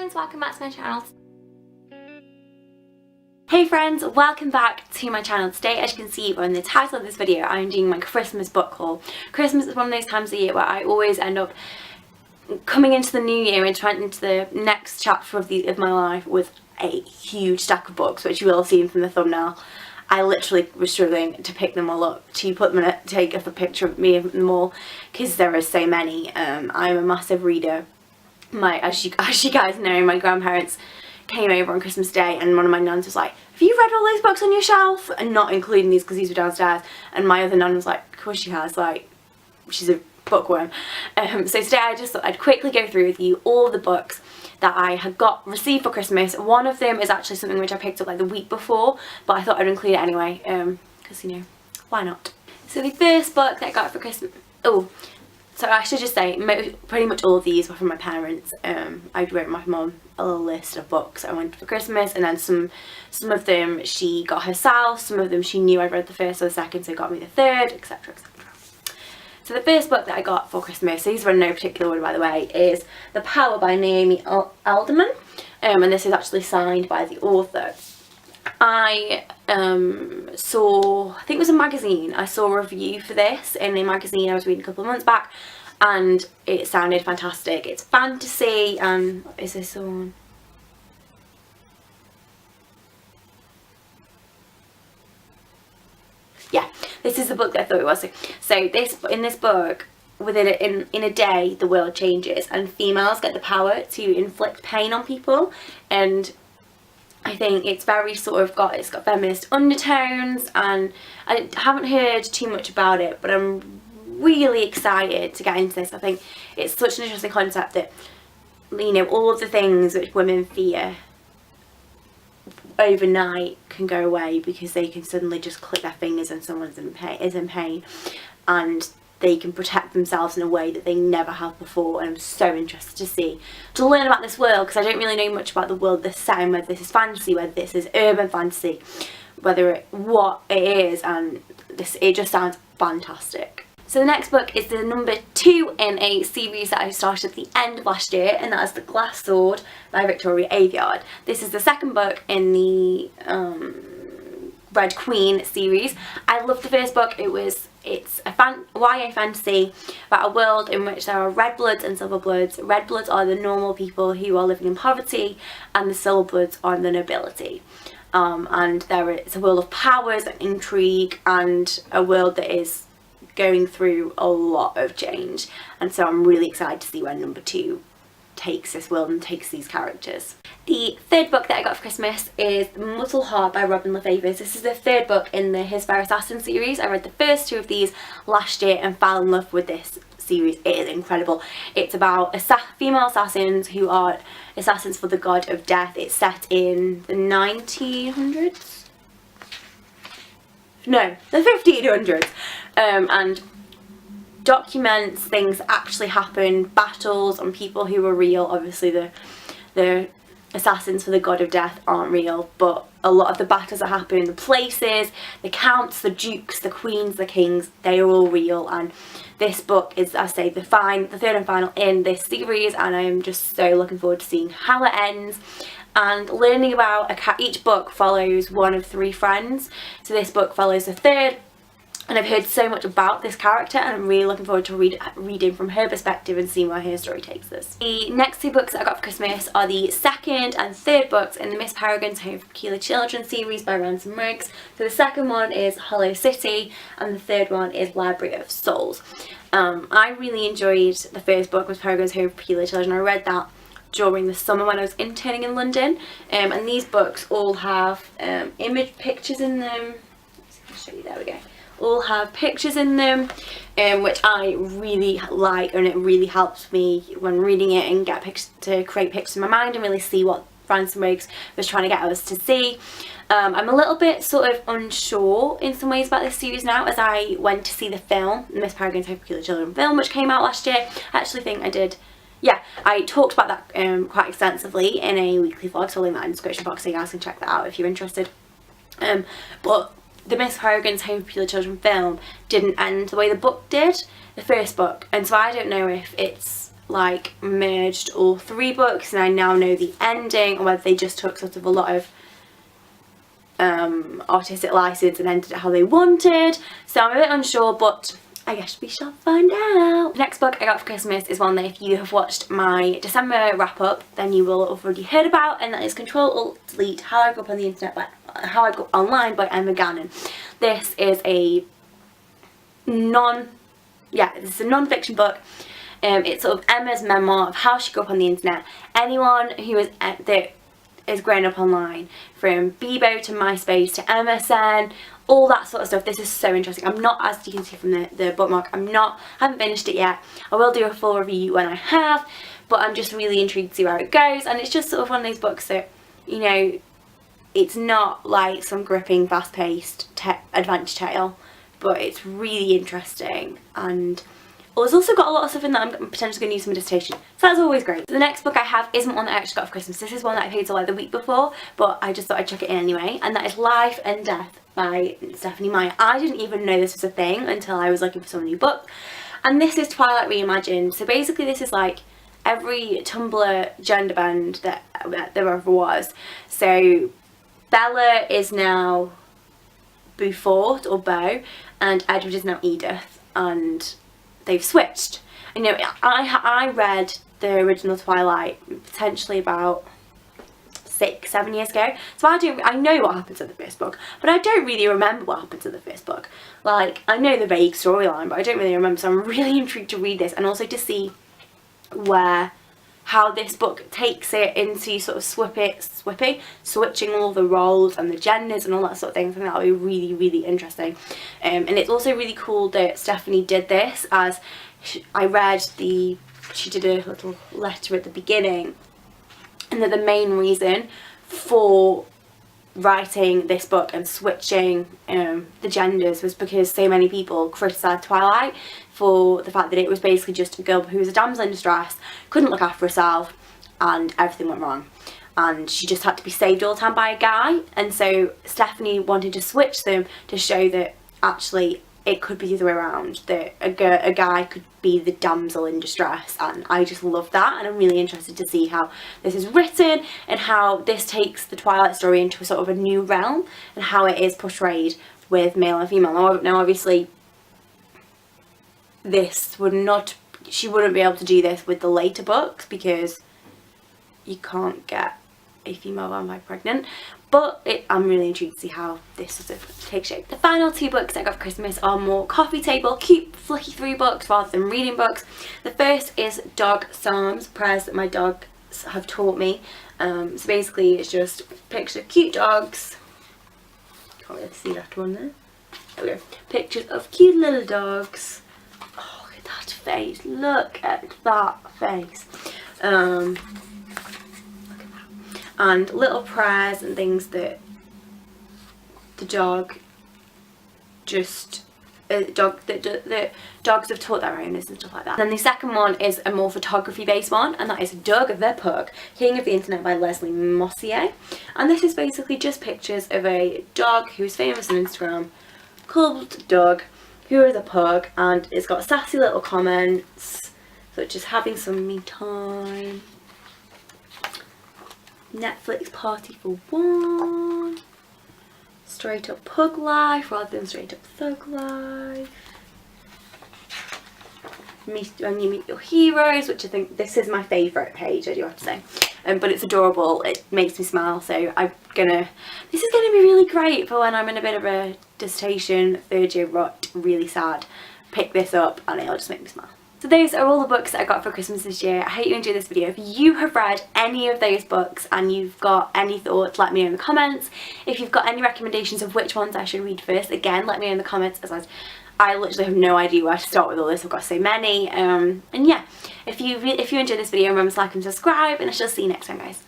friends, welcome back to my channel. Hey friends, welcome back to my channel. Today, as you can see on the title of this video, I'm doing my Christmas book haul. Christmas is one of those times of the year where I always end up coming into the new year and trying into the next chapter of my life with a huge stack of books, which you will have seen from the thumbnail. I literally was struggling to pick them all up, to put them in take a picture of me of them all, because there are so many. I'm a massive reader. As you guys know, my grandparents came over on Christmas Day and one of my nuns was like, have you read all those books on your shelf? And not including these because these were downstairs. And my other nun was like, of course she has, like, she's a bookworm. So today I just thought I'd quickly go through with you all the books that I had received for Christmas. One of them is actually something which I picked up like the week before, but I thought I'd include it anyway, because, you know, why not? So the first book that I got for Christmas, so I should just say, pretty much all of these were from my parents. I wrote my mum a little list of books I wanted for Christmas, and then some of them she got herself, some of them she knew I'd read the first or the second, so got me the third, etc, etc. So the first book that I got for Christmas, these were in no particular order by the way, is The Power by Naomi Alderman, and this is actually signed by the author. I saw, I think it was a magazine, I saw a review for this in a magazine I was reading a couple of months back, and it sounded fantastic. It's fantasy, and is this the one? Yeah, this is the book that I thought it was. So in this book, in a day the world changes and females get the power to inflict pain on people, and I think it's very sort of it's got feminist undertones, and I haven't heard too much about it, but I'm really excited to get into this. I think it's such an interesting concept that, you know, all of the things which women fear overnight can go away because they can suddenly just click their fingers and someone is in pain, and they can protect themselves in a way that they never have before. And I'm so interested to learn about this world, because I don't really know much about the world this set in, whether this is fantasy, whether this is urban fantasy, what it is, and it just sounds fantastic. So the next book is the number 2 in a series that I started at the end of last year, and that is The Glass Sword by Victoria Aveyard. This is the second book in the Red Queen series. I loved the first book. It's a YA fantasy about a world in which there are red bloods and silver bloods. Red bloods are the normal people who are living in poverty, and the silver bloods are the nobility. And it's a world of powers and intrigue, and a world that is going through a lot of change. And so I'm really excited to see where number 2 takes this world and takes these characters. The third book that I got for Christmas is Muddle Heart by Robin LaFavors. This is the third book in the His Fair Assassin series. I read the first 2 of these last year and fell in love with this series. It is incredible. It's about female assassins who are assassins for the god of death. It's set in the 1900s? No, the 1500s. And documents things that actually happened, battles on people who were real. Obviously the assassins for the god of death aren't real, but a lot of the battles that happen, the places, the counts, the dukes, the queens, the kings, they are all real. And this book is, I say, the third and final in this series, and I am just so looking forward to seeing how it ends and learning about each book follows one of 3 friends. So this book follows the third, and I've heard so much about this character, and I'm really looking forward to reading from her perspective and seeing where her story takes us. The next 2 books that I got for Christmas are the second and third books in the Miss Peregrine's Home for Peculiar Children series by Ransom Riggs. So the second one is Hollow City, and the third one is Library of Souls. I really enjoyed the first book, Miss Peregrine's Home for Peculiar Children. I read that during the summer when I was interning in London, and these books all have image pictures in them. Let's see if I can show you. There we go. All have pictures in them, which I really like, and it really helps me when reading it and get to create pictures in my mind and really see what Ransom Riggs was trying to get us to see. I'm a little bit sort of unsure in some ways about this series now, as I went to see the film, the Miss Peregrine's Home for Peculiar Children film, which came out last year. I actually think I did. Yeah, I talked about that quite extensively in a weekly vlog, so I'll link that in the description box so you guys can check that out if you're interested. But the Miss Peregrine's Home for Peculiar Children film didn't end the way the book did, the first book, and so I don't know if it's like merged all 3 books and I now know the ending, or whether they just took sort of a lot of artistic license and ended it how they wanted. So I'm a bit unsure, but I guess we shall find out. The next book I got for Christmas is one that if you have watched my December wrap up then you will have already heard about, and that is Control-Alt-Delete, How I Grew Up on the Internet by How I Grew Up Online by Emma Gannon. This is a non-fiction book. It's sort of Emma's memoir of how she grew up on the internet. Anyone who is that is growing up online, from Bebo to MySpace to MSN, all that sort of stuff. This is so interesting. I'm not, as you can see from the bookmark, I haven't finished it yet. I will do a full review when I have, but I'm just really intrigued to see where it goes. And it's just sort of one of those books that, you know, it's not like some gripping, fast-paced adventure tale, but it's really interesting. And it's also got a lot of stuff in that I'm potentially going to use some dissertation, so that's always great. So the next book I have isn't one that I actually got for Christmas. This is one that I paid for like the week before, but I just thought I'd chuck it in anyway, and that is Life and Death by Stephanie Meyer. I didn't even know this was a thing until I was looking for some new book, and this is Twilight Reimagined. So basically this is like every Tumblr gender bend that there ever was. So Bella is now Beaufort or Beau, and Edward is now Edith, and they've switched. You know, I read the original Twilight potentially about 6-7 years ago, so I know what happens in the first book, but I don't really remember what happens in the first book. Like, I know the vague storyline, but I don't really remember, so I'm really intrigued to read this, and also to see how this book takes it into sort of switching all the roles and the genders and all that sort of thing. I think that'll be really, really interesting. And it's also really cool that Stephanie did this, as I read she did a little letter at the beginning, and that the main reason for writing this book and switching the genders was because so many people criticised Twilight for the fact that it was basically just a girl who was a damsel in distress, couldn't look after herself, and everything went wrong, and she just had to be saved all the time by a guy. And so Stephanie wanted to switch them to show that actually it could be the other way around, that a guy could be the damsel in distress, and I just love that, and I'm really interested to see how this is written and how this takes the Twilight story into a sort of a new realm, and how it is portrayed with male and female. Now obviously she wouldn't be able to do this with the later books because you can't get a female vampire pregnant, but I'm really intrigued to see how this sort of takes shape. The final 2 books I got for Christmas are more coffee table, cute, flicky 3 books rather than reading books. The first is Dog Psalms, prayers that my dogs have taught me. So basically it's just pictures of cute dogs. Can't really see that one there. There we go. Pictures of cute little dogs. Oh, look at that face. Look at that face. And little prayers and things that the dog just that dogs have taught their owners and stuff like that. And then the second one is a more photography based one, and that is Doug the Pug, King of the Internet by Leslie Mossier. And this is basically just pictures of a dog who's famous on Instagram called Doug, who is a pug, and it's got sassy little comments such as having some me time, Netflix party for one, straight up pug life rather than straight up thug life, when you meet your heroes, which I think this is my favourite page, I do have to say, but it's adorable, it makes me smile, so this is gonna be really great for when I'm in a bit of a dissertation, 3rd year rut, really sad, pick this up and it'll just make me smile. So those are all the books that I got for Christmas this year. I hope you enjoyed this video. If you have read any of those books and you've got any thoughts, let me know in the comments. If you've got any recommendations of which ones I should read first, again, let me know in the comments, as I literally have no idea where to start with all this. I've got so many. And yeah, if you enjoyed this video, remember to like and subscribe, and I shall see you next time, guys.